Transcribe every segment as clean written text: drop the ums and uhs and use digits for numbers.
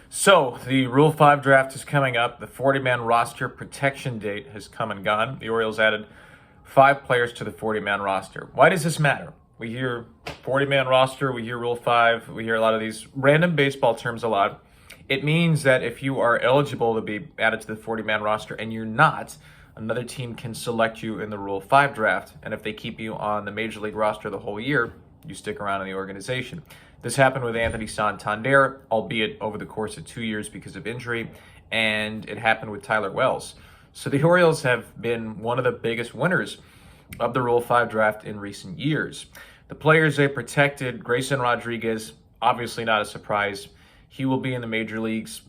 So, the Rule 5 draft is coming up. The 40-man roster protection date has come and gone. The Orioles added 5 players to the 40-man roster. Why does this matter? We hear 40-man roster, we hear Rule 5, we hear a lot of these random baseball terms a lot. It means that if you are eligible to be added to the 40-man roster and you're not, another team can select you in the Rule 5 draft. And if they keep you on the Major League roster the whole year, you stick around in the organization. This happened with Anthony Santander, albeit over the course of 2 years because of injury, and it happened with Tyler Wells. So the Orioles have been one of the biggest winners of the Rule 5 draft in recent years. The players they protected, Grayson Rodriguez, obviously not a surprise. He will be in the major leagues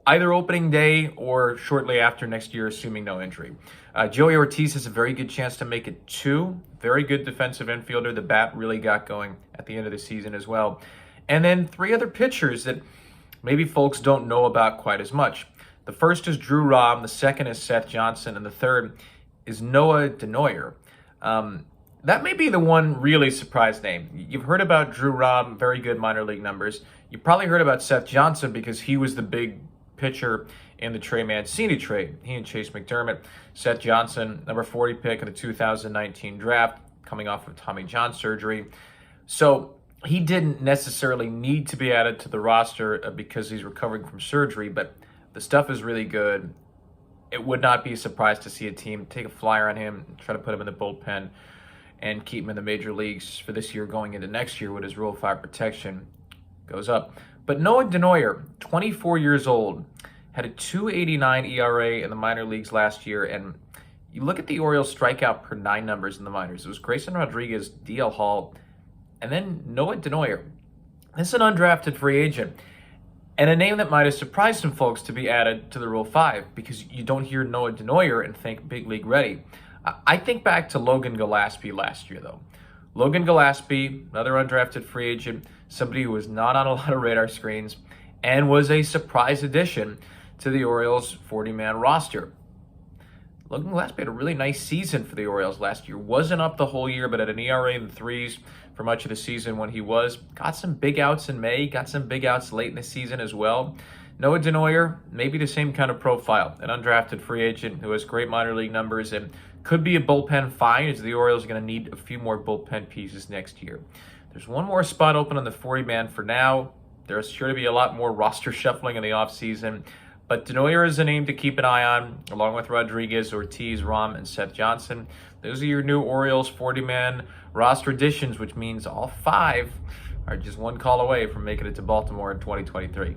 either opening day or shortly after next year, assuming no injury. Joey Ortiz has a very good chance to make it 2. Very good defensive infielder. The bat really got going at the end of the season as well. And then 3 other pitchers that maybe folks don't know about quite as much. The first is Drew Rom, the second is Seth Johnson, and the third is Noah Denoyer. That may be the one really surprise name. You've heard about Drew Rom, very good minor league numbers. You probably heard about Seth Johnson because he was the big pitcher in the Trey Mancini trade. He and Chase McDermott. Seth Johnson, number 40 pick in the 2019 draft, coming off of Tommy John surgery. So he didn't necessarily need to be added to the roster because he's recovering from surgery, but the stuff is really good. It would not be a surprise to see a team take a flyer on him, try to put him in the bullpen, and keep him in the major leagues for this year going into next year when his Rule 5 protection goes up. But Noah Denoyer, 24 years old, had a 2.89 ERA in the minor leagues last year, and you look at the Orioles strikeout per 9 numbers in the minors. It was Grayson Rodriguez, DL Hall, and then Noah Denoyer. This is an undrafted free agent, and a name that might have surprised some folks to be added to the Rule 5 because you don't hear Noah Denoyer and think big league ready. I think back to Logan Gillespie last year, though. Logan Gillespie, another undrafted free agent, somebody who was not on a lot of radar screens, and was a surprise addition to the Orioles' 40-man roster. Logan Gillespie had a really nice season for the Orioles last year. Wasn't up the whole year, but had an ERA in the 3s for much of the season when he was. Got some big outs in May, got some big outs late in the season as well. Noah Denoyer, maybe the same kind of profile, an undrafted free agent who has great minor league numbers and could be a bullpen find, as the Orioles are going to need a few more bullpen pieces next year. There's one more spot open on the 40-man for now. There's sure to be a lot more roster shuffling in the offseason. But Denoyer is a name to keep an eye on, along with Rodriguez, Ortiz, Rom, and Seth Johnson. Those are your new Orioles 40-man roster additions, which means all 5 are just one call away from making it to Baltimore in 2023.